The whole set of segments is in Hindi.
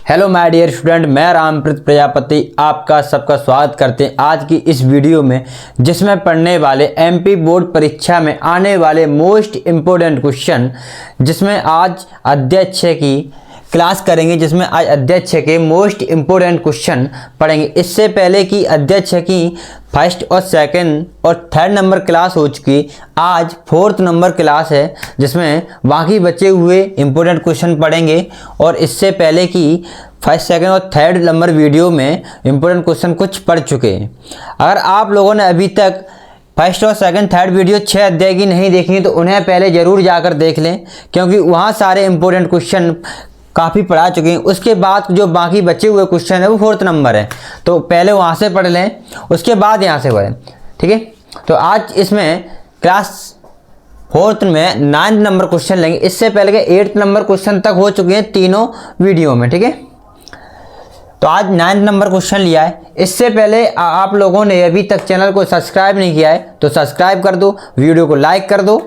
हेलो माय डियर स्टूडेंट, मैं रामप्रीत प्रजापति आपका सबका स्वागत करते हैं आज की इस वीडियो में, जिसमें पढ़ने वाले एमपी बोर्ड परीक्षा में आने वाले मोस्ट इम्पोर्टेंट क्वेश्चन, जिसमें आज अध्याय 6 की क्लास करेंगे, जिसमें आज अध्याय 6 के मोस्ट इम्पोर्टेंट क्वेश्चन पढ़ेंगे। इससे पहले की अध्याय 6 की फर्स्ट और सेकंड और थर्ड नंबर क्लास हो चुकी, आज फोर्थ नंबर क्लास है, जिसमें बाकी बचे हुए इम्पोर्टेंट क्वेश्चन पढ़ेंगे। और इससे पहले की फर्स्ट सेकंड और थर्ड नंबर वीडियो में इम्पोर्टेंट क्वेश्चन कुछ पढ़ चुके हैं। अगर आप लोगों ने अभी तक फर्स्ट और सेकंड थर्ड वीडियो 6 अध्याय की नहीं देखी तो उन्हें पहले ज़रूर जाकर देख लें, क्योंकि वहाँ सारे इम्पोर्टेंट क्वेश्चन काफ़ी पढ़ा चुके हैं। उसके बाद जो बाकी बचे हुए क्वेश्चन है वो फोर्थ नंबर है, तो पहले वहाँ से पढ़ लें, उसके बाद यहाँ से पढ़ें, ठीक है। तो आज इसमें क्लास फोर्थ में 9th नंबर क्वेश्चन लेंगे। इससे पहले के 8th नंबर क्वेश्चन तक हो चुके हैं तीनों वीडियो में, ठीक है। तो आज 9th नंबर क्वेश्चन लिया है। इससे पहले आप लोगों ने अभी तक चैनल को सब्सक्राइब नहीं किया है तो सब्सक्राइब कर दो, वीडियो को लाइक कर दो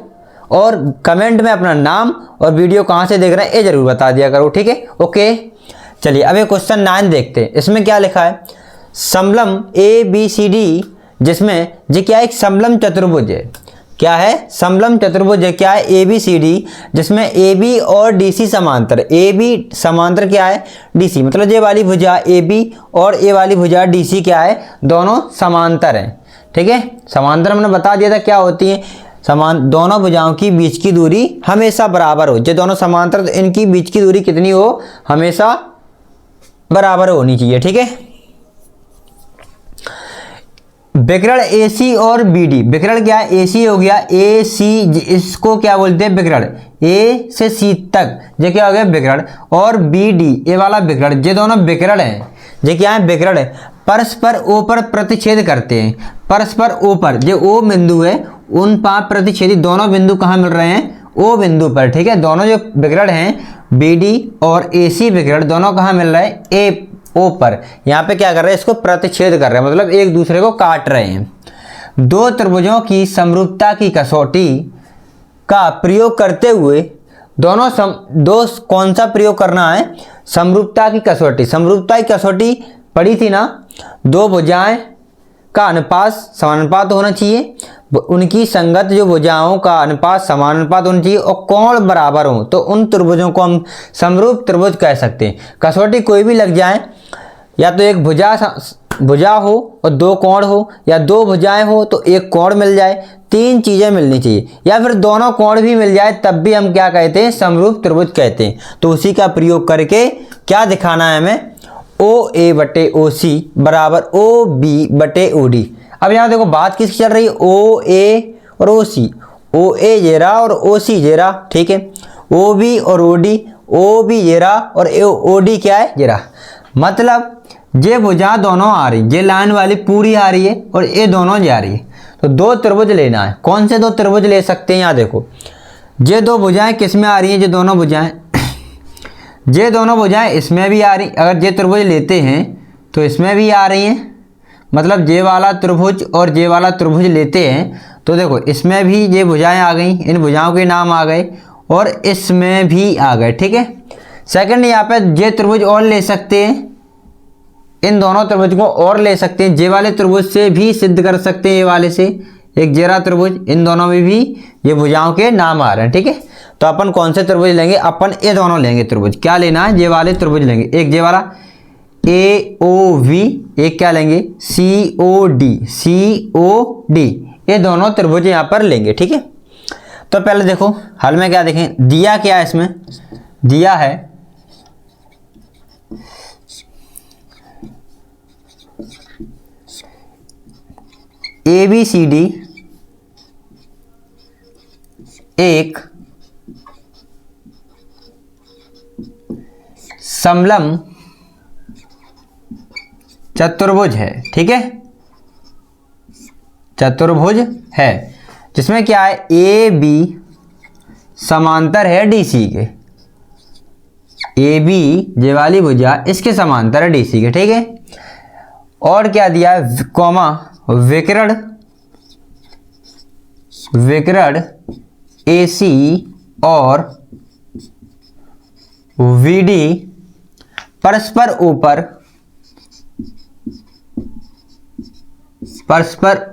और कमेंट में अपना नाम और वीडियो कहाँ से देख रहे हैं ये जरूर बता दिया करो, ठीक है। ओके, चलिए अब ये क्वेश्चन 9 देखते हैं। इसमें क्या लिखा है, समलम ABCD, जिसमें ये क्या है, एक समलम चतुर्भुज है। क्या है, समलम चतुर्भुज है। क्या है, ABCD, जिसमें AB और DC समांतर। AB समांतर क्या है, DC, मतलब ये वाली भुजा AB और ये वाली भुजा DC क्या है, दोनों समांतर हैं, ठीक है। समांतर हमने बता दिया था क्या होती है, समान दोनों भुजाओं की बीच की दूरी हमेशा बराबर हो। जो दोनों समांतर तो इनकी बीच की दूरी कितनी हो, हमेशा बराबर होनी चाहिए, ठीक है। विकर्ण AC और BD, विकर्ण क्या है, AC हो गया, AC इसको क्या बोलते हैं, विकर्ण A से C तक, ये क्या हो गया विकर्ण, और BD ये वाला विकर्ण, ये दोनों विकर्ण हैं। ये क्या है, विकर्ण है, परस्पर O पर प्रतिच्छेद करते हैं। परस्पर O पर, जो O बिंदु है उन पर प्रतिच्छेदी दोनों बिंदु कहाँ मिल रहे हैं, O बिंदु पर, ठीक है। दोनों जो विकर्ण हैं BD और AC विकर्ण दोनों कहाँ मिल रहे हैं, O पर। यहाँ पे क्या कर रहे हैं, इसको प्रतिच्छेद कर रहे हैं, मतलब एक दूसरे को काट रहे हैं। दो त्रिभुजों की समरूपता की कसौटी का प्रयोग करते हुए कौन सा प्रयोग करना है, समरूपता की कसौटी। समरूपता की कसौटी पढ़ी थी ना, दो भुजाएं का अनुपात समानुपात होना चाहिए, उनकी संगत जो भुजाओं का अनुपात समानुपात होना चाहिए और कोण बराबर हो, तो उन त्रिभुजों को हम समरूप त्रिभुज कह सकते हैं। कसौटी कोई भी लग जाए, या तो एक भुजा हो और दो कोण हो, या दो भुजाएं हो तो एक कोण मिल जाए, तीन चीजें मिलनी चाहिए, या फिर दोनों कोण भी मिल जाए, तब भी हम क्या कहते हैं, समरूप त्रिभुज कहते हैं। तो उसी का प्रयोग करके क्या दिखाना है हमें, OA बटे OC बराबर OB बटे OD। अब यहाँ देखो बात किसकी चल रही है, OA और OC, OA ये रहा और OC ये रहा, ठीक है। OB और OB ये रहा और OD क्या है, ये रहा। मतलब ये भुजा दोनों आ रही, ये लाइन वाली पूरी आ रही है और ये दोनों जा रही है। तो दो त्रिभुज लेना है। कौन से दो त्रिभुज ले सकते हैं, यहाँ देखो ये दो भुजाएं किस में आ रही हैं, ये दोनों भुजाएं, ये दोनों भुजाएं इसमें भी आ रही। अगर ये त्रिभुज लेते हैं तो इसमें भी आ रही हैं, मतलब ये वाला त्रिभुज और ये वाला त्रिभुज लेते हैं तो देखो इसमें भी ये भुजाएं आ गई, इन भुजाओं के नाम आ गए और इसमें भी आ गए, ठीक है। सेकंड, यहाँ पे ये त्रिभुज और ले सकते हैं, इन दोनों त्रिभुज को और ले सकते हैं, ये वाले त्रिभुज से भी सिद्ध कर सकते हैं, ये वाले से एक जेरा त्रिभुज, इन दोनों में भी ये भुजाओं के नाम आ रहे हैं, ठीक है। तो अपन कौन से त्रिभुज लेंगे, अपन ये दोनों लेंगे त्रिभुज। क्या लेना है, ये वाले त्रिभुज लेंगे, एक ये वाला AOV, एक क्या लेंगे COD, ये दोनों त्रिभुज यहाँ पर लेंगे, ठीक है। तो पहले देखो हल में क्या देखें, दिया क्या है, इसमें दिया है ABCD एक समलम चतुर्भुज है, ठीक है, चतुर्भुज है, जिसमें क्या है, AB समांतर है DC के, AB ये वाली भुजा इसके समांतर है DC के, ठीक है। और क्या दिया है, कॉमा विकर्ण AC और VD परस्पर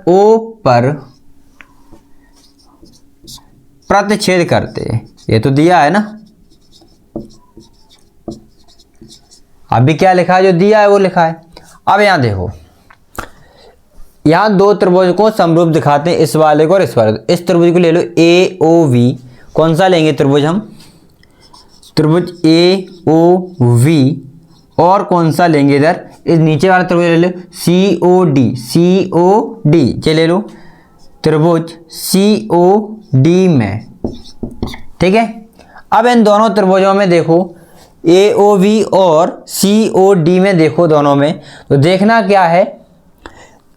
ऊपर प्रतिच्छेद करते हैं। ये तो दिया है ना, अभी क्या लिखा है, जो दिया है वो लिखा है। अब यहां देखो, यहां दो त्रिभुज को समरूप दिखाते हैं, इस वाले को और इस वाले को। इस त्रिभुज को ले लो ए ओ वी। कौन सा लेंगे त्रिभुज हम? त्रिभुज ए ओ वी। और कौन सा लेंगे इधर? इस नीचे वाला त्रिभुज ले लो सी ओ डी। ये ले लो त्रिभुज सी ओ डी में, ठीक है। अब इन दोनों त्रिभुजों में देखो, ए ओ वी और सी ओ डी में देखो, दोनों में तो देखना क्या है,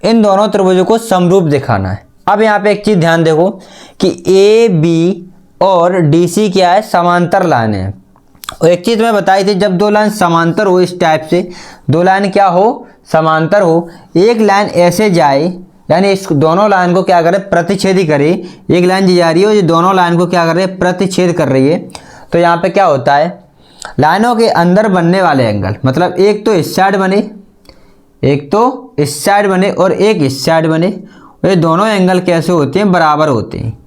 इन दोनों त्रिभुजों को समरूप दिखाना है। अब यहाँ पे एक चीज ध्यान देखो कि ए बी और डी सी क्या है, समांतर लाइन है। और एक चीज मैं बताई थी, जब दो लाइन समांतर हो, इस टाइप से दो लाइन क्या हो, समांतर हो, एक लाइन ऐसे जाए, यानी इस दोनों लाइन को क्या करे, प्रतिच्छेद करे। एक लाइन जा रही है, ये दोनों लाइन को क्या कर रही है, प्रतिच्छेद कर रही है। तो यहाँ पे क्या होता है, लाइनों के अंदर बनने वाले एंगल, मतलब एक तो इस साइड बने, एक तो इस साइड बने और एक इस साइड बने, ये दोनों एंगल कैसे होते हैं, बराबर होते हैं।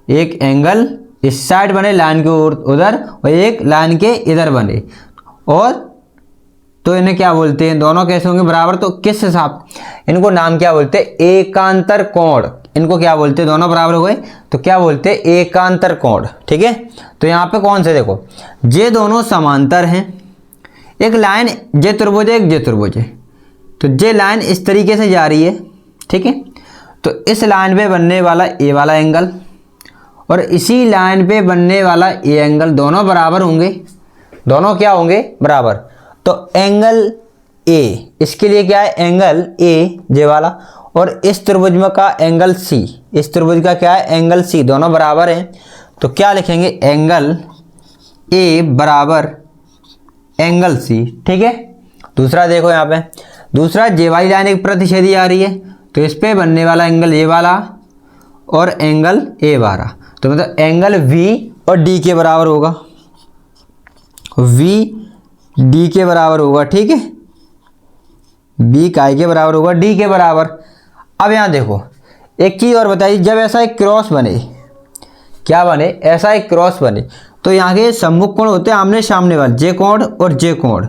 एक एंगल इस साइड बने लाइन के उधर, और एक लाइन के इधर बने, और तो इन्हें क्या बोलते हैं, दोनों कैसे होंगे, बराबर। तो किस हिसाब, इनको नाम क्या बोलते हैं, एकांतर कोण। इनको क्या बोलते हैं, दोनों बराबर हो गए तो क्या बोलते हैं, एकांतर कोण, ठीक है। तो यहाँ पे कौन से देखो, ये दोनों समांतर हैं, एक लाइन जे त्रिभुज है, एक जे त्रिभुज है, तो ये लाइन इस तरीके से जा रही है, ठीक है। तो इस लाइन पे बनने वाला ए वाला एंगल और इसी लाइन पे बनने वाला ए एंगल, दोनों बराबर होंगे, दोनों क्या होंगे, बराबर। तो एंगल ए, इसके लिए क्या है, एंगल ए जे वाला, और इस त्रिभुज में का एंगल सी, इस त्रिभुज का क्या है, एंगल सी, दोनों बराबर हैं। तो क्या लिखेंगे, एंगल ए बराबर एंगल सी, ठीक है। दूसरा देखो यहाँ पे, दूसरा जे वाली लाइन एक प्रतिच्छेदी आ रही है, तो इस पे बनने वाला एंगल ये वाला और एंगल ए वाला, तो मतलब एंगल वी और डी के बराबर होगा, वी डी के बराबर होगा, ठीक है। बी काय के बराबर होगा, डी के बराबर। अब यहाँ देखो एक चीज़ और बताइए, जब ऐसा एक क्रॉस बने, क्या बने, ऐसा एक क्रॉस बने, तो यहाँ के सम्मुख कोण होते हैं आमने सामने वाले, जे कोण और जे कोण,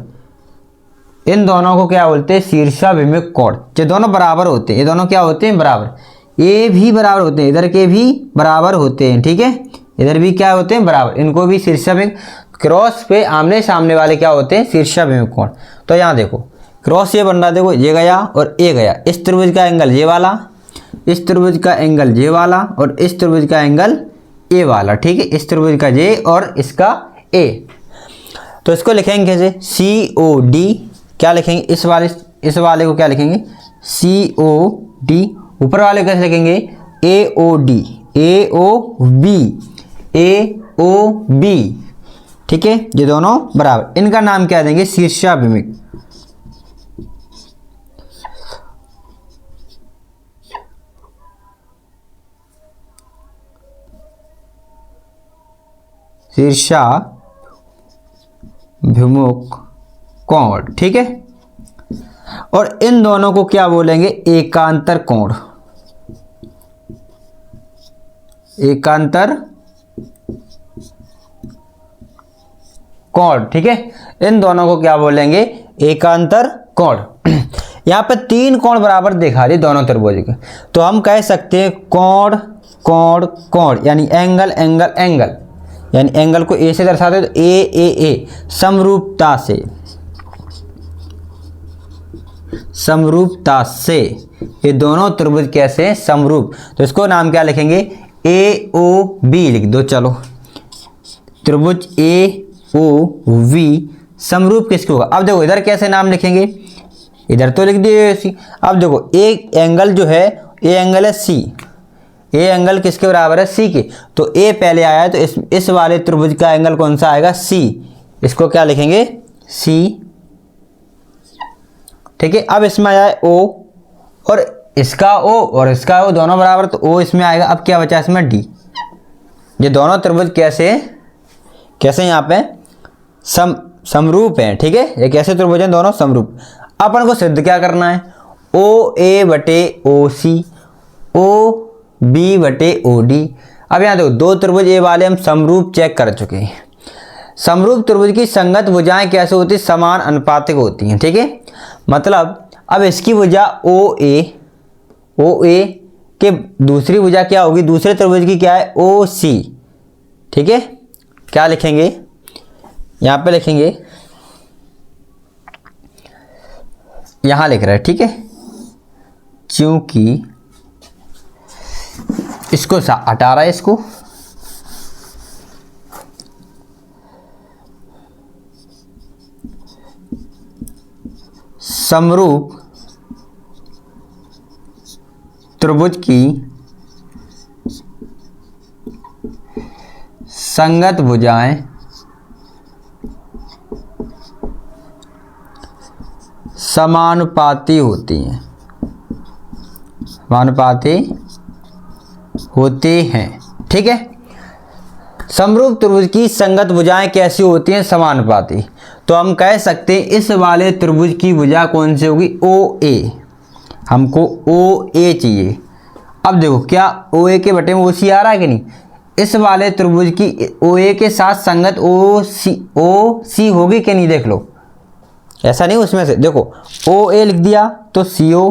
इन दोनों को क्या बोलते हैं, शीर्षाभिमुख कोण। ये दोनों बराबर होते हैं, ये दोनों क्या होते हैं, बराबर। ये भी बराबर होते हैं, इधर के भी बराबर होते हैं, ठीक है। इधर भी क्या होते हैं, बराबर, इनको भी शीर्षाभिमुख, क्रॉस पे आमने सामने वाले क्या होते हैं, शीर्षाभिमुख कोण। तो यहाँ देखो क्रॉस ये बन रहा, देखो ये गया और ये गया, इस त्रिभुज का एंगल ये वाला, इस त्रिभुज का एंगल ये वाला, और इस त्रिभुज का एंगल ए वाला, ठीक है। इस त्रिभुज का जे और इसका ए। तो इसको लिखेंगे कैसे, सी ओ डी, क्या लिखेंगे, इस वाले को क्या लिखेंगे, सी ओ डी। ऊपर वाले को कैसे लिखेंगे, ए ओ डी, ए ओ बी, ए ओ बी, ठीक है। ये दोनों बराबर, इनका नाम क्या देंगे, शीर्षाभिमुख। शीर्षाभिमुख कोण, ठीक है। और इन दोनों को क्या बोलेंगे, एकांतर कोण, एकांतर कोण, ठीक है। इन दोनों को क्या बोलेंगे, एकांतर कोण। यहाँ पे तीन कोण बराबर दिखा दी दोनों त्रिभुज के, तो हम कह सकते हैं कोण कोण कोण, यानी एंगल एंगल एंगल, यानी एंगल को ए से दर्शाते हैं तो ए समरूपता से, समरूपता से ये दोनों त्रिभुज कैसे हैं, समरूप। तो इसको नाम क्या लिखेंगे, ए ओ बी लिख दो, चलो त्रिभुज ए ओ वी समरूप किसके होगा। अब देखो इधर कैसे नाम लिखेंगे, इधर तो लिख दिए सी। अब देखो एक एंगल जो है, ए एंगल है सी, ए एंगल किसके बराबर है, सी के, तो ए पहले आया है, तो इस वाले त्रिभुज का एंगल कौन सा आएगा, सी। इसको क्या लिखेंगे, सी, ठीक है। अब इसमें आया है ओ, और इसका ओ और इसका ओ दोनों बराबर, तो ओ इसमें आएगा। अब क्या बचा इसमें, डी। ये दोनों त्रिभुज कैसे कैसे यहाँ पे समरूप हैं, ठीक है, एक ऐसे त्रिभुज हैं दोनों समरूप। अपन को सिद्ध क्या करना है, ओ ए बटे ओ सी, ओ बी बटे ओ डी। अब यहाँ देखो दो त्रिभुज ए वाले हम समरूप चेक कर चुके हैं। समरूप त्रिभुज की संगत भुजाएं कैसे होती है, समान अनुपातिक होती हैं, ठीक है। मतलब अब इसकी भुजा ओ ए के दूसरी भुजा क्या होगी, दूसरे त्रिभुज की क्या है, ओ सी, ठीक है। क्या लिखेंगे, यहाँ पे लिखेंगे, यहाँ लिख रहा है, ठीक है, क्योंकि इसको हटा रहा है, इसको समरूप त्रिभुज की संगत भुजाएं समानुपाती होती हैं, समानुपाती होते हैं, ठीक है। समरूप त्रिभुज की संगत भुजाएं कैसी होती हैं, समानुपाती। तो हम कह सकते हैं इस वाले त्रिभुज की भुजा कौन सी होगी, ओ ए। हमको ओ ए चाहिए। अब देखो क्या ओ ए के बटे में ओ सी आ रहा है कि नहीं, इस वाले त्रिभुज की ओ ए के साथ संगत ओ सी होगी कि नहीं, देख लो। ऐसा नहीं उसमें से देखो ओ ए लिख दिया तो सी ओ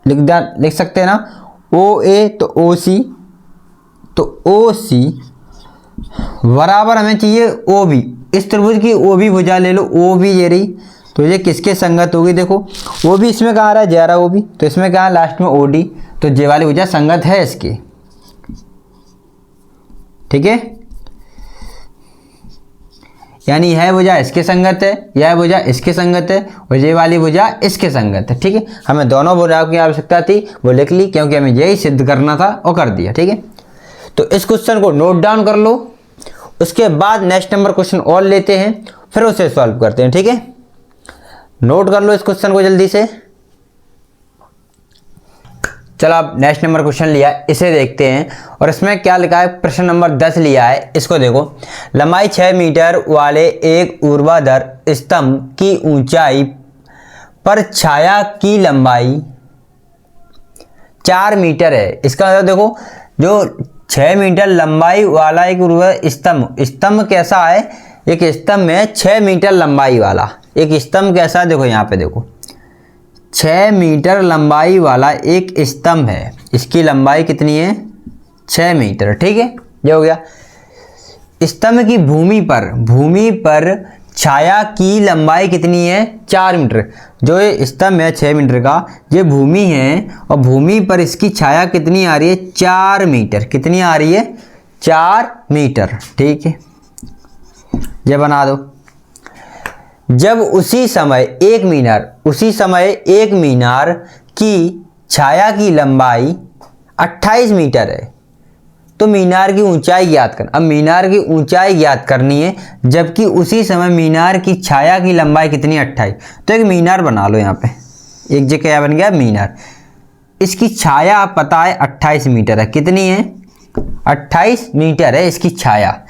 लिख सकते हैं ना, ओ ए तो ओ सी, तो ओ सी बराबर हमें चाहिए ओ बी। इस त्रिभुज की ओ बी भुजा ले लो, ओ बी ये रही, तो ये किसके संगत होगी, देखो ओ बी इसमें कहाँ आ रहा है, जा रहा ओ बी, तो इसमें कहाँ लास्ट में ओ डी, तो जे वाली भुजा संगत है इसकी, ठीक है। यानी यह भुजा इसके संगत है, यह भुजा इसके संगत है, और ये वाली भुजा इसके संगत है, ठीक है। हमें दोनों भुजाओं की आवश्यकता थी, वो लिख ली क्योंकि हमें यही सिद्ध करना था और कर दिया, ठीक है। तो इस क्वेश्चन को नोट डाउन कर लो, उसके बाद नेक्स्ट नंबर क्वेश्चन और लेते हैं, फिर उसे सॉल्व करते हैं, ठीक है। नोट कर लो इस क्वेश्चन को जल्दी से। चलो अब नेक्स्ट नंबर क्वेश्चन लिया, इसे देखते हैं। और इसमें क्या लिखा है, प्रश्न नंबर 10 लिया है, इसको देखो। लंबाई 6 मीटर वाले एक ऊर्ध्वाधर स्तंभ की ऊंचाई पर छाया की लंबाई 4 मीटर है। इसका मतलब देखो, जो 6 मीटर लंबाई वाला एक स्तंभ कैसा है, एक स्तंभ है 6 मीटर लंबाई वाला, एक स्तंभ कैसा है, देखो यहाँ पे देखो 6 मीटर लंबाई वाला एक स्तंभ है, इसकी लंबाई कितनी है, 6 मीटर, ठीक है। ये हो गया। स्तंभ की भूमि पर छाया की लंबाई कितनी है, 4 मीटर। जो ये स्तंभ है 6 मीटर का, ये भूमि है, और भूमि पर इसकी छाया कितनी आ रही है, 4 मीटर। कितनी आ रही है, 4 मीटर, ठीक है। ये बना दो। जब उसी समय एक मीनार की छाया की लंबाई 28 मीटर है, तो मीनार की ऊंचाई ज्ञात करना। अब मीनार की ऊंचाई ज्ञात करनी है, जबकि उसी समय मीनार की छाया की लंबाई कितनी, 28। तो एक मीनार बना लो यहाँ पे, एक जगह क्या बन गया, मीनार। इसकी छाया पता है 28 मीटर है, कितनी है, 28 मीटर है इसकी छाया।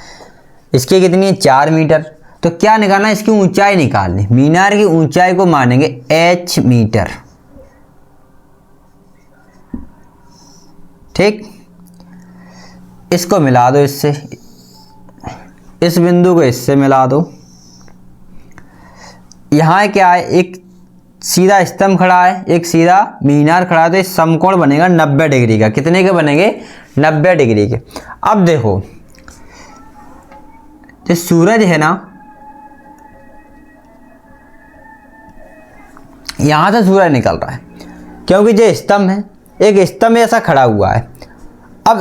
इसकी कितनी है, 4 मीटर। तो क्या निकालना, इसकी ऊंचाई निकालनी। मीनार की ऊंचाई को मानेंगे h मीटर, ठीक। इसको मिला दो इससे, इस बिंदु को इससे मिला दो। यहाँ क्या है, एक सीधा स्तंभ खड़ा है, एक सीधा मीनार खड़ा है, तो इस समकोण बनेगा 90 डिग्री का। कितने के बनेंगे, 90 डिग्री के। अब देखो जो सूरज है ना, यहां से सूरज निकल रहा है, क्योंकि जो स्तंभ है, एक स्तंभ ऐसा खड़ा हुआ है। अब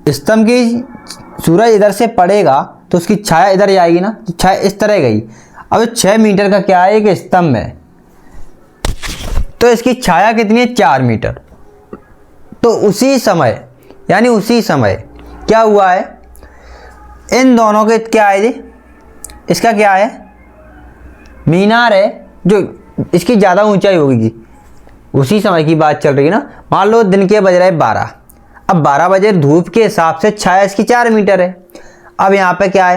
स्तंभ की सूरज इधर से पड़ेगा तो उसकी छाया इधर ही आएगी ना, तो छाया इस तरह गई। अब 6 मीटर का क्या है, एक स्तंभ है, तो इसकी छाया कितनी है, 4 मीटर। तो उसी समय क्या हुआ है, इन दोनों के क्या है जी, इसका क्या है, मीनार है, जो इसकी ज़्यादा ऊंचाई होगी। उसी समय की बात चल रही है ना। मान लो दिन के बज रहे 12, अब 12 बजे धूप के हिसाब से छाया इसकी 4 मीटर है। अब यहाँ पे क्या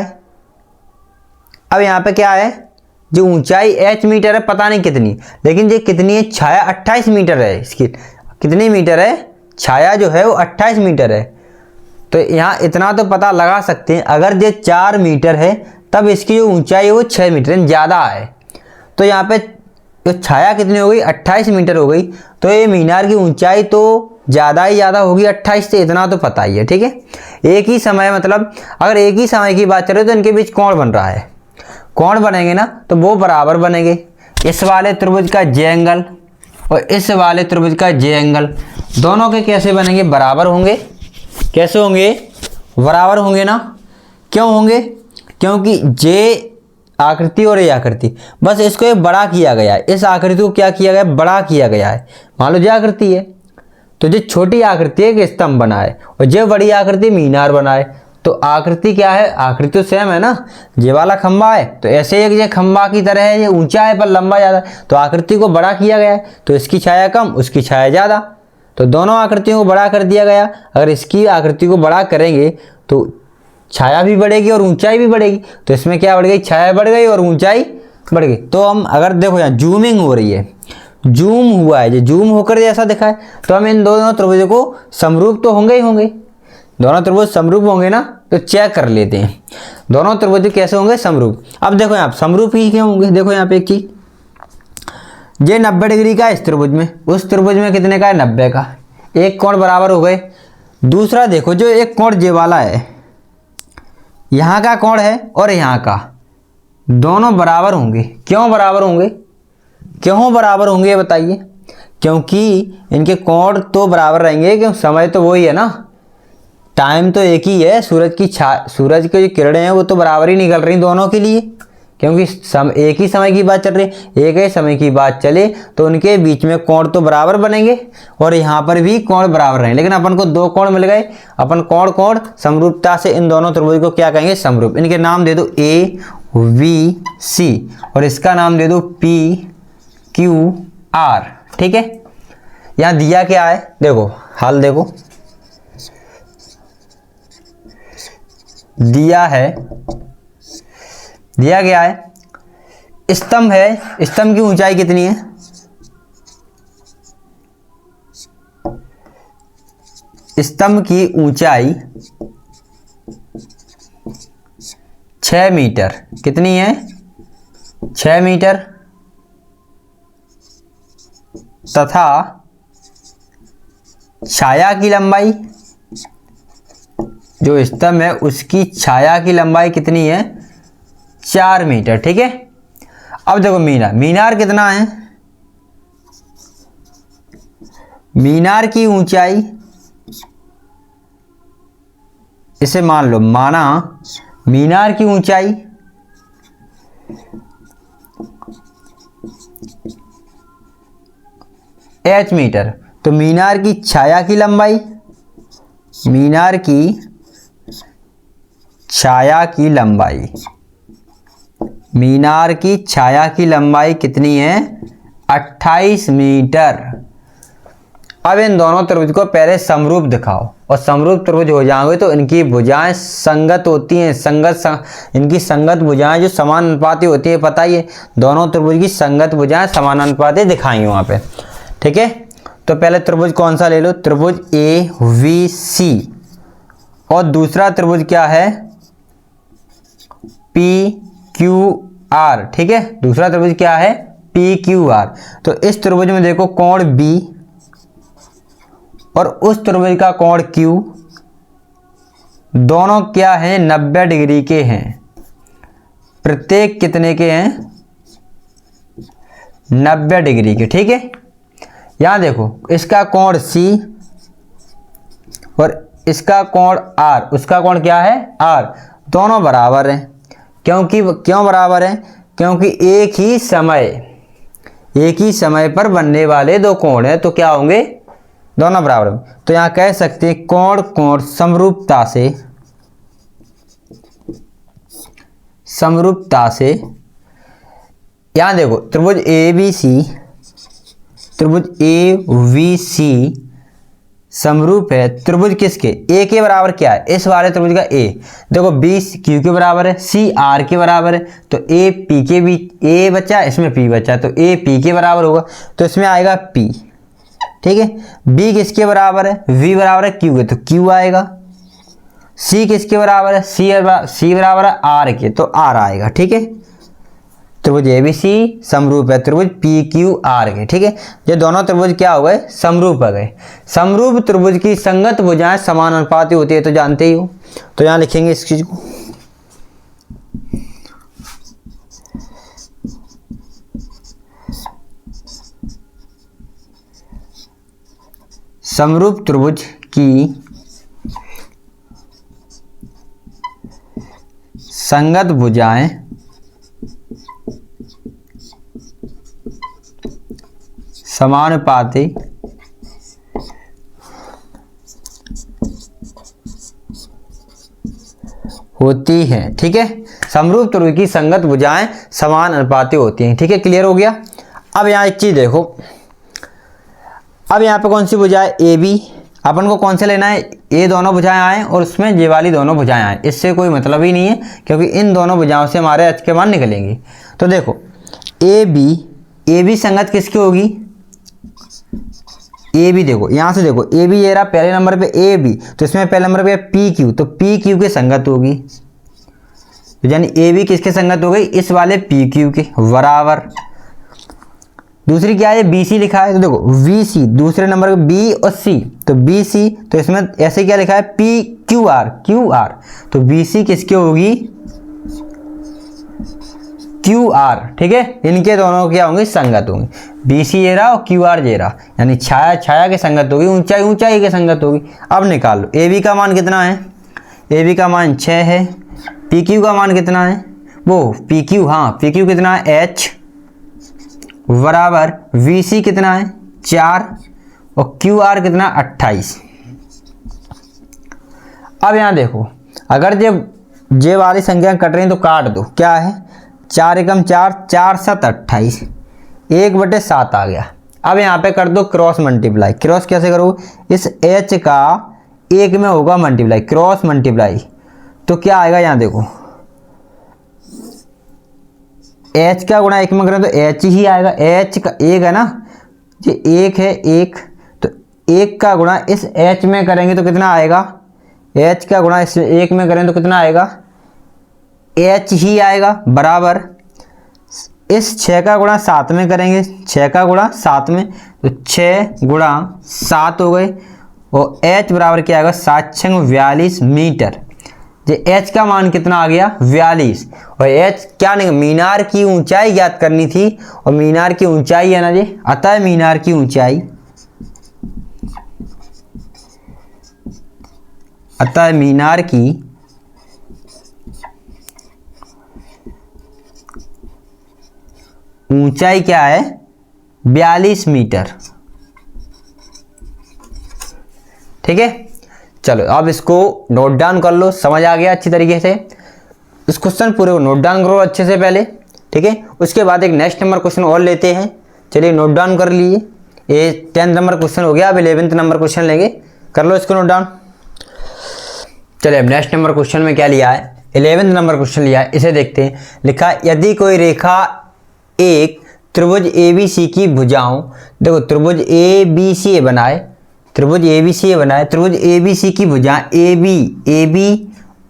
है, जो ऊंचाई h मीटर है पता नहीं कितनी, लेकिन ये कितनी है, छाया 28 मीटर है। इसकी कितनी मीटर है, छाया जो है वो 28 मीटर है। तो यहाँ इतना तो पता लगा सकते हैं, अगर ये 4 मीटर है तब इसकी जो ऊंचाई है वो 6 मीटर ज़्यादा है। तो यहाँ पे तो छाया कितनी हो गई, 28 मीटर हो गई। तो ये मीनार की ऊंचाई तो ज़्यादा ही ज़्यादा होगी 28 से, इतना तो पता ही है। ठीक है, एक ही समय मतलब अगर एक ही समय की बात करें तो इनके बीच कोण बन रहा है, कोण बनेंगे ना तो वो बराबर बनेंगे। इस वाले त्रिभुज का जे एंगल और इस वाले त्रिभुज का जे एंगल दोनों के कैसे बनेंगे, बराबर होंगे। कैसे होंगे, बराबर होंगे ना। क्यों होंगे, क्योंकि जे आकृति और ये आकृति, बस इसको एक बड़ा किया गया है। इस आकृति को क्या किया गया, बड़ा किया गया है। मान लो ये आकृति है तो जो छोटी आकृति है एक स्तंभ बना है और जो बड़ी आकृति मीनार बना है। तो आकृति क्या है, आकृति तो सेम है ना। ये वाला खंबा है तो ऐसे एक ये खंबा की तरह है, ये ऊंचा है पर लंबा ज़्यादा, तो आकृति को बड़ा किया गया है। तो इसकी छाया कम, उसकी छाया ज़्यादा, तो दोनों आकृतियों को बड़ा कर दिया गया। अगर इसकी आकृति को बड़ा करेंगे तो छाया भी बढ़ेगी और ऊंचाई भी बढ़ेगी। तो इसमें क्या बढ़ गई, छाया बढ़ गई और ऊंचाई बढ़ गई। तो हम अगर देखो यहाँ जूमिंग हो रही है, जूम हुआ है, जो जूम होकर जैसा दिखा है, तो हम इन दोनों त्रिभुजों को समरूप तो होंगे ही होंगे। दोनों त्रिभुज समरूप होंगे ना, तो चेक कर लेते हैं दोनों त्रिभुज कैसे होंगे, समरूप। अब देखो यहाँ समरूप ही क्यों होंगे, देखो यहाँ पे एक चीज, ये 90 डिग्री का इस त्रिभुज में, उस त्रिभुज में कितने का है, 90 का। एक कोण बराबर हो गए। दूसरा देखो जो एक कोण जे वाला है, यहाँ का कोण है और यहाँ का, दोनों बराबर होंगे। क्यों बराबर होंगे, क्यों बराबर होंगे बताइए। क्योंकि इनके कोण तो बराबर रहेंगे, क्यों, समय तो वही है ना, टाइम तो एक ही है। सूरज की सूरज की जो किरणें हैं वो तो बराबर ही निकल रही दोनों के लिए, क्योंकि एक ही समय की बात चल रही है। एक ही समय की बात चले तो उनके बीच में कोण तो बराबर बनेंगे और यहाँ पर भी कोण बराबर रहेंगे। लेकिन अपन को दो कोण मिल गए, अपन कोण समरूपता से इन दोनों त्रिभुज को क्या कहेंगे, समरूप। इनके नाम दे दो ए वी सी और इसका नाम दे दो पी क्यू आर। ठीक है, यहाँ दिया क्या है, देखो हल देखो, दिया गया है स्तंभ है, स्तंभ की ऊंचाई कितनी है, स्तंभ की ऊंचाई 6 मीटर। कितनी है, 6 मीटर। तथा छाया की लंबाई, जो स्तंभ है उसकी छाया की लंबाई कितनी है, 4 मीटर। ठीक है, अब देखो मीनार कितना है, मीनार की ऊंचाई, इसे मान लो, माना मीनार की ऊंचाई h मीटर। तो मीनार की छाया की लंबाई, मीनार की छाया की लंबाई, मीनार की छाया की लंबाई कितनी है, 28 मीटर। अब इन दोनों त्रिभुज को पहले समरूप दिखाओ, और समरूप त्रिभुज हो जाएंगे तो इनकी भुजाएं संगत होती हैं, इनकी संगत भुजाएं जो समानुपाती होती है, पता ही है। दोनों त्रिभुज की संगत भुजाएं समानुपाती दिखाई वहां पे। ठीक है, तो पहले त्रिभुज कौन सा ले लो, त्रिभुज ए वी सी, और दूसरा त्रिभुज क्या है, पी क्यू आर। ठीक है, दूसरा त्रिभुज क्या है, पी क्यू आर। तो इस त्रिभुज में देखो कोण बी और उस त्रिभुज का कोण Q, दोनों क्या हैं, 90 डिग्री के हैं। प्रत्येक कितने के हैं, 90 डिग्री के। ठीक है, यहां देखो इसका कोण C और इसका कोण R, उसका कोण क्या है, R, दोनों बराबर हैं। क्यों बराबर हैं, क्योंकि एक ही समय पर बनने वाले दो कोण हैं, तो क्या होंगे, दोनों बराबर। तो यहां कह सकते हैं कोण समरूपता से यहां देखो त्रिभुज ए वी सी समरूप है त्रिभुज किसके, ए के बराबर क्या है, इस वाले त्रिभुज का ए। देखो बी क्यू के बराबर है, सी आर के बराबर है, तो ए पी के भी, ए बचा इसमें पी बचा, तो ए पी के बराबर होगा, तो इसमें आएगा पी। ठीक है, बी किसके बराबर है, वी बराबर है क्यू के, तो क्यू आएगा। सी किसके बराबर है, सी बराबर है आर के, तो आर आएगा। ठीक है, त्रिभुज एबीसी समरूप है त्रिभुज पी क्यू आर के। ठीक है, ये दोनों त्रिभुज क्या हो गए, समरूप हो गए। समरूप त्रिभुज की संगत भुजाएं समानुपाती होती है, तो जानते ही हो। तो यहां लिखेंगे इस चीज को, समरूप त्रिभुज की संगत भुजाएं समानुपाती होती हैं। ठीक है, समरूप त्रिभुज की संगत भुजाएं समान अनुपाती होती हैं। ठीक है, क्लियर हो गया। अब यहाँ एक चीज देखो, अब यहाँ पे कौन सी भुजाएं, ए बी, अपन को कौन से लेना है, ये दोनों भुजाएं आए और उसमें ये वाली दोनों भुजाएं आए, इससे कोई मतलब ही नहीं है, क्योंकि इन दोनों भुजाओं से हमारे एच के मान निकलेंगे। तो देखो ए बी संगत किसकी होगी, ए बी। देखो यहां से देखो ए बी ये रहा पहले नंबर पे ए बी, तो इसमें पहले नंबर पे पी क्यू, तो पी क्यू के संगत होगी, तो यानी ए बी किसके संगत हो गई, इस वाले पी क्यू के बराबर। दूसरी क्या है, बी सी लिखा है, तो देखो वी सी दूसरे नंबर पे बी और सी, तो बी सी, तो इसमें ऐसे क्या लिखा है पी क्यू आर, तो बी सी किसकी होगी, क्यू आर। ठीक है, इनके दोनों क्या होंगे, संगत होंगे। बी सी ये रहा और क्यू आर ये रहा, यानी छाया के संगत होगी, ऊंचाई के संगत होगी। अब निकाल लो, ए बी का मान कितना है, ए बी का मान 6 है, पी क्यू का मान कितना है, वो पी क्यू, हाँ पी क्यू कितना है एच, बराबर वी सी कितना है 4 और क्यू आर कितना 28। अब यहां देखो, अगर जे वाली संख्या कट रही है तो काट दो, क्या है 4 एकम 4, 4 7 28, 1/7 आ गया। अब यहाँ पे कर दो क्रॉस मल्टीप्लाई। क्रॉस कैसे करो, इस h का एक में होगा मल्टीप्लाई, क्रॉस मल्टीप्लाई, तो क्या आएगा, यहाँ देखो h का गुणा एक में करें तो h ही आएगा, h का एक है ना, ये एक है एक, तो एक का गुणा इस h में करेंगे तो कितना आएगा, h का गुणा इस एक में करें तो कितना आएगा, h ही आएगा, बराबर इस 6 का गुणा 7 में करेंगे, 6 का गुणा 7 में, तो 6 गुणा 7 हो गए, और h बराबर क्या आएगा 7 6 42 मीटर। ये h का मान कितना आ गया 42, और h क्या नहीं, मीनार की ऊंचाई ज्ञात करनी थी, और मीनार की ऊंचाई है ना जी, अतः मीनार की ऊंचाई, अतः मीनार की ऊंचाई क्या है 42 मीटर। ठीक है, चलो अब इसको नोट डाउन कर लो, समझ आ गया अच्छी तरीके से। इस क्वेश्चन पूरे को नोट डाउन करो अच्छे से पहले। ठीक है, उसके बाद एक नेक्स्ट नंबर क्वेश्चन और लेते हैं। चलिए नोट डाउन कर लिए, ये 10th नंबर क्वेश्चन हो गया, अब 11th नंबर क्वेश्चन लेंगे, कर लो इसको नोट डाउन। चलिए अब नेक्स्ट नंबर क्वेश्चन में क्या लिया है, 11th नंबर क्वेश्चन लिया है, इसे देखते हैं। लिखा यदि कोई रेखा एक त्रिभुज ABC की भुजाओं, देखो त्रिभुज ABC बनाए, त्रिभुज ABC बनाए, त्रिभुज ABC की भुजा AB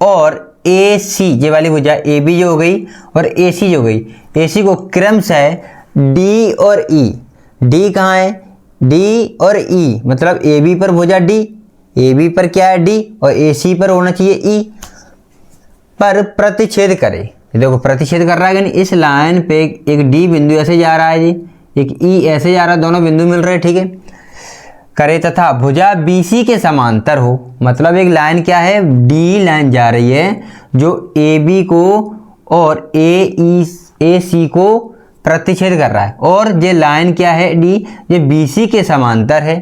और AC, ये वाली भुजा AB जो हो गई और AC जो हो गई, AC को क्रमशः D और E, D कहाँ है, D और E, मतलब AB पर भुजा D, AB पर क्या है D, और AC पर होना चाहिए E, पर प्रतिच्छेद करे। देखो प्रतिच्छेद कर रहा है, यानी इस लाइन पे एक D बिंदु ऐसे जा रहा है जी, एक E ऐसे जा रहा है, दोनों बिंदु मिल रहे हैं। ठीक है, करे तथा भुजा BC के समांतर हो, मतलब एक लाइन क्या है D लाइन जा रही है जो AB को और AC को प्रतिच्छेद कर रहा है, और ये लाइन क्या है D, ये BC के समांतर है,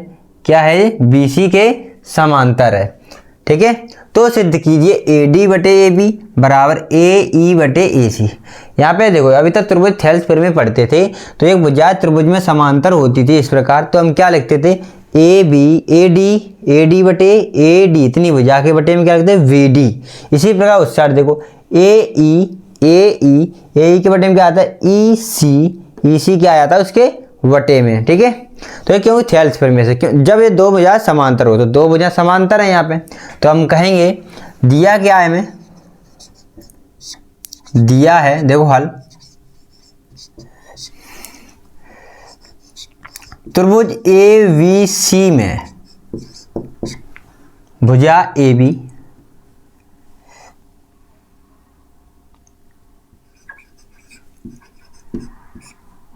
क्या है BC के समांतर है। ठीक है, तो सिद्ध कीजिए AD बटे AB बराबर AE बटे AC। यहाँ पे देखो अभी तक त्रिभुज थेल्सफिर में पढ़ते थे, तो एक भुजा त्रिभुज में समांतर होती थी इस प्रकार, तो हम क्या लिखते थे ए बी ए डी बटे ए डी, इतनी भुजा के बटे में क्या लिखते हैं वी डी। इसी प्रकार उस साइड देखो ए ई के बटे में क्या आता है ई सी क्या आता है उसके बटे में, ठीक है। तो ये क्योंकि थेल्स प्रमेय से, क्यों जब ये दो भुजा समांतर हो, तो दो भुजा समांतर है यहाँ पे, तो हम कहेंगे दिया क्या है हमें, दिया है देखो हल, त्रिभुज ए बी सी में भुजा ए बी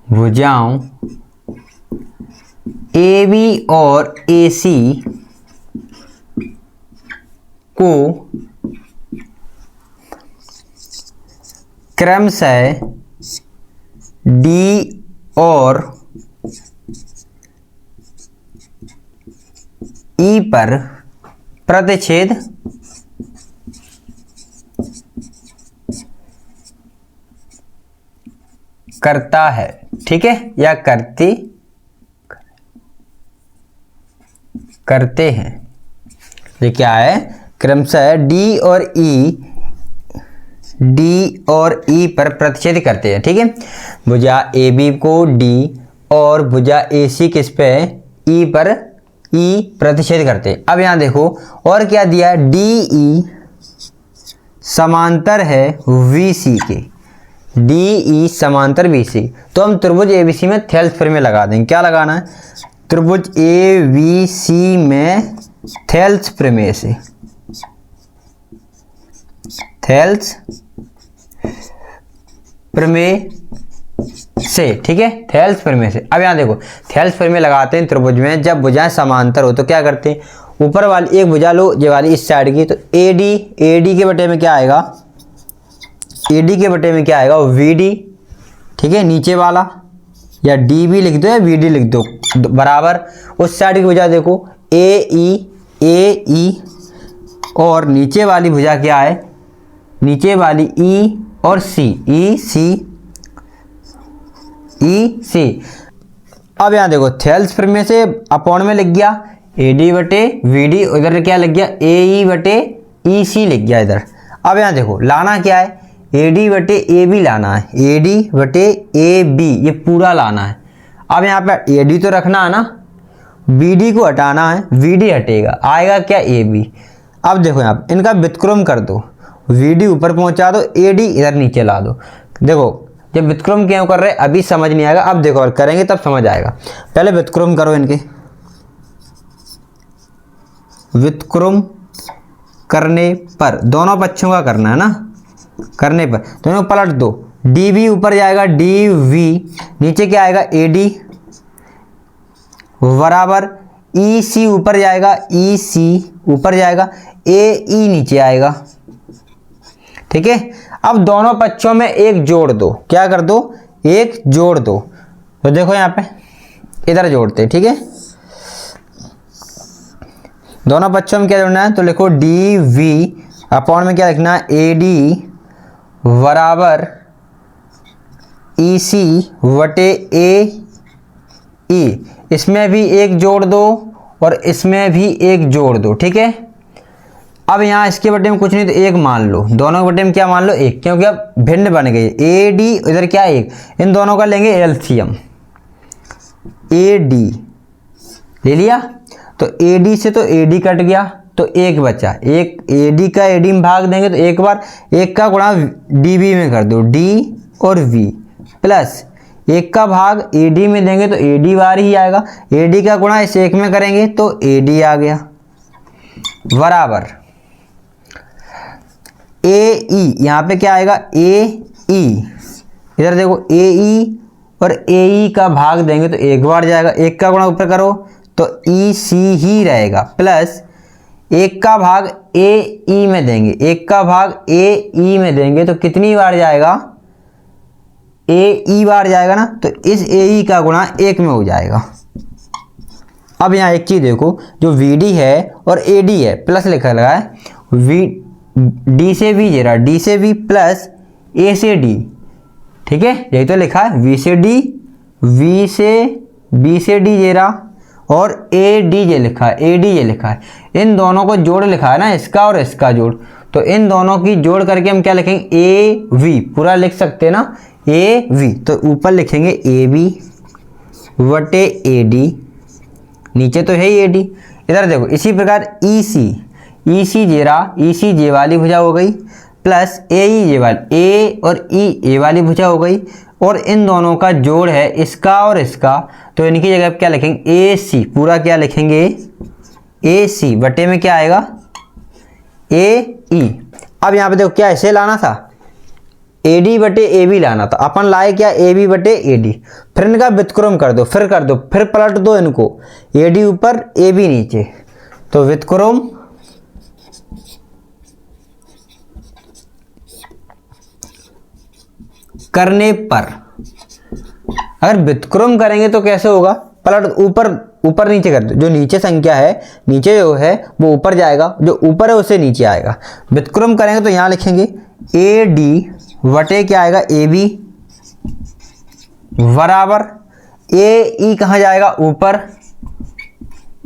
भुजाओं ए बी और ए सी को क्रमशः डी और ई पर प्रतिच्छेद करता है, ठीक है, या करते हैं। ये क्या है, क्रमशः डी और ई पर प्रतिच्छेद करते हैं, ठीक है। भुजा ए बी को डी और भुजा ए सी किस पे ई पर ई प्रतिच्छेद करते हैं। अब यहां देखो और क्या दिया है, डी ई समांतर है वी सी के, डी ई समांतर बी सी, तो हम त्रिभुज ए बी सी में थेल्स प्रमेय लगा देंगे। क्या लगाना है, त्रिभुज ए बी सी में थेल्स प्रमेय से, थेल्स प्रमेय से, ठीक है, थेल्स प्रमेय से। अब यहां देखो थेल्स प्रमेय लगाते हैं त्रिभुज में, जब भुजाएं समांतर हो तो क्या करते हैं, ऊपर वाली एक भुजा लो, ये वाली इस साइड की, तो ए डी के बटे में क्या आएगा, ए डी के बटे में क्या आएगा वी डी, ठीक है, नीचे वाला, या डी भी लिख दो या वी डी लिख दो बराबर। उस साइड की भुजा देखो ए ई और नीचे वाली भुजा क्या है, नीचे वाली ई और सी, ई सी। अब यहां देखो थेल्स प्रमेय से अपॉन में लिख गया ए डी बटे वी डी, उधर क्या लिख गया ए ई बटे ई सी लिख गया इधर। अब यहां देखो लाना क्या है, ए डी बटे ए बी लाना है, ए डी बटे ए बी ये पूरा लाना है। अब यहाँ पे ए डी तो रखना है ना, बी डी को हटाना है, वी डी हटेगा, आएगा क्या ए बी। अब देखो यहाँ पे इनका व्युत्क्रम कर दो, वी डी ऊपर पहुंचा दो, ए डी इधर नीचे ला दो। देखो जब व्युत्क्रम क्यों कर रहे हैं अभी समझ नहीं आएगा, अब देखो और करेंगे तब समझ आएगा। पहले व्युत्क्रम करो इनके, व्युत्क्रम करने पर दोनों पक्षों का करना है ना, करने पर दोनों पलट दो, डी वी ऊपर जाएगा डी वी, नीचे क्या आएगा ए डी बराबर ई सी ऊपर जाएगा ई सी ऊपर जाएगा, ए ई नीचे आएगा, ठीक है। अब दोनों पक्षों में एक जोड़ दो, क्या कर दो, एक जोड़ दो। तो देखो यहाँ पे इधर जोड़ते, ठीक है, दोनों पक्षों में क्या जोड़ना है, तो लिखो डी वी अपॉन में क्या लिखना है ए डी बराबर ई सी वटे ए ई, इसमें भी एक जोड़ दो और इसमें भी एक जोड़ दो, ठीक है। अब यहाँ इसके बटे में कुछ नहीं तो एक मान लो, दोनों के बटे में क्या मान लो एक, क्योंकि अब भिन्न बन गई, ए डी इधर क्या एक, इन दोनों का लेंगे एलसीएम, ए डी ले लिया, तो ए डी से तो ए डी कट गया, तो एक बचा, एक ए डी का ए डी में भाग देंगे तो एक बार एक का गुणा डी बी में कर दो, डी और वी प्लस एक का भाग ए डी में देंगे तो ए डी बार ही आएगा, ए डी का गुणा इस एक में करेंगे तो ए डी आ गया बराबर ए ई, यहाँ पे क्या आएगा ए ई, इधर देखो ए ई और ए ई का भाग देंगे तो एक बार जाएगा, एक का गुणा ऊपर करो तो ई सी ही रहेगा प्लस एक का भाग ए ई में देंगे, एक का भाग ए ई में देंगे तो कितनी बार जाएगा, ए ई बार जाएगा ना, तो इस ए ई का गुणा एक में हो जाएगा। अब यहाँ एक चीज देखो, जो वी डी है और ए डी है प्लस लिखा लगा है, वी डी से वी जे रहा, डी से वी प्लस ए से डी, ठीक है, यही तो लिखा है वी से डी, वी से बी से डी जे रहा और ए डी ये लिखा है, ए डी ये लिखा है, इन दोनों को जोड़ लिखा है ना, इसका और इसका जोड़, तो इन दोनों की जोड़ करके हम क्या लिखेंगे, ए वी पूरा लिख सकते हैं ना, ए वी, तो ऊपर लिखेंगे ए बी वटे ए डी, नीचे तो है ही ए डी। इधर देखो इसी प्रकार ई सी, ई सी जे वाली भुजा हो गई, प्लस ए ई जे वाली, ए और ई ए वाली भुजा हो गई, और इन दोनों का जोड़ है इसका और इसका, तो इनकी जगह क्या लिखेंगे, ए सी पूरा क्या लिखेंगे, ए सी बटे में क्या आएगा, ए ई। अब यहाँ पे देखो क्या ऐसे लाना था, ए डी बटे ए बी लाना था, अपन लाए क्या, ए बी बटे ए डी, फिर इनका व्युत्क्रम कर दो, फिर पलट दो इनको, ए डी ऊपर ए बी नीचे, तो व्युत्क्रम करने पर, अगर व्युत्क्रम करेंगे तो कैसे होगा, पलट ऊपर नीचे कर दो, जो नीचे संख्या है, नीचे जो है वो ऊपर जाएगा, जो ऊपर है उसे नीचे आएगा। व्युत्क्रम करेंगे तो यहाँ लिखेंगे ए डी वटे क्या आएगा, ए बी बराबर ए ई कहाँ जाएगा, ऊपर,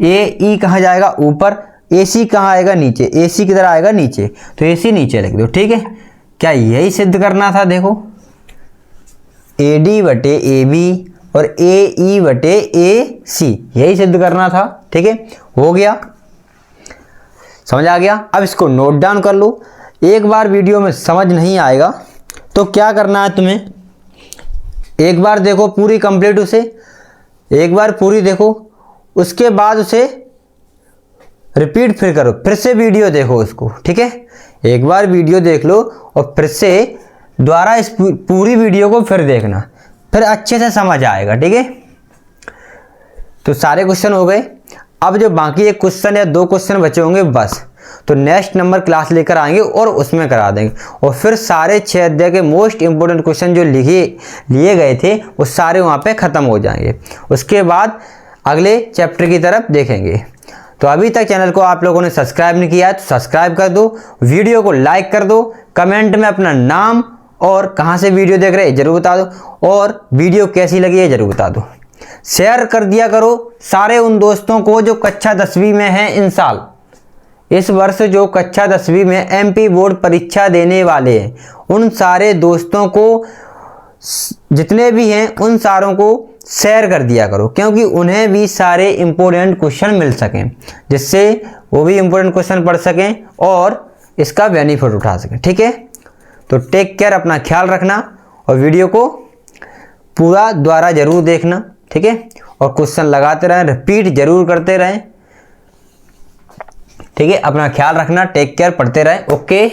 ए ई कहाँ जाएगा ऊपर, ए सी कहाँ आएगा नीचे, ए सी किधर आएगा नीचे, तो ए सी नीचे लिख दो। ठीक है, क्या यही सिद्ध करना था, देखो ए डी बटे ए बी और ए ई बटे ए सी, यही सिद्ध करना था। ठीक है, हो गया, समझ आ गया। अब इसको नोट डाउन कर लो, एक बार वीडियो में समझ नहीं आएगा तो क्या करना है तुम्हें, एक बार देखो पूरी कंप्लीट, उसे एक बार पूरी देखो, उसके बाद उसे रिपीट फिर करो, फिर से वीडियो देखो उसको। ठीक है, एक बार वीडियो देख लो और फिर से दोबारा इस पूरी वीडियो को फिर देखना, फिर अच्छे से समझ आएगा। ठीक है, तो सारे क्वेश्चन हो गए। अब जो बाकी एक क्वेश्चन या दो क्वेश्चन बचे होंगे बस, तो नेक्स्ट नंबर क्लास लेकर आएंगे और उसमें करा देंगे, और फिर सारे 6 अध्याय के मोस्ट इंपोर्टेंट क्वेश्चन जो लिए गए थे वो सारे वहाँ पे ख़त्म हो जाएंगे। उसके बाद अगले चैप्टर की तरफ देखेंगे। तो अभी तक चैनल को आप लोगों ने सब्सक्राइब नहीं किया है तो सब्सक्राइब कर दो, वीडियो को लाइक कर दो, कमेंट में अपना नाम और कहाँ से वीडियो देख रहे हैं जरूर बता दो, और वीडियो कैसी लगी है जरूर बता दो। शेयर कर दिया करो सारे उन दोस्तों को जो कक्षा 10वीं में हैं, इन साल इस वर्ष जो कक्षा 10वीं में एमपी बोर्ड परीक्षा देने वाले हैं, उन सारे दोस्तों को, जितने भी हैं उन सारों को शेयर कर दिया करो, क्योंकि उन्हें भी सारे इम्पोर्टेंट क्वेश्चन मिल सकें, जिससे वो भी इम्पोर्टेंट क्वेश्चन पढ़ सकें और इसका बेनिफिट उठा सकें। ठीक है, तो टेक केयर, अपना ख्याल रखना और वीडियो को पूरा दोबारा जरूर देखना। ठीक है, और क्वेश्चन लगाते रहें, रिपीट जरूर करते रहें। ठीक है, अपना ख्याल रखना, टेक केयर, पढ़ते रहें। ओके।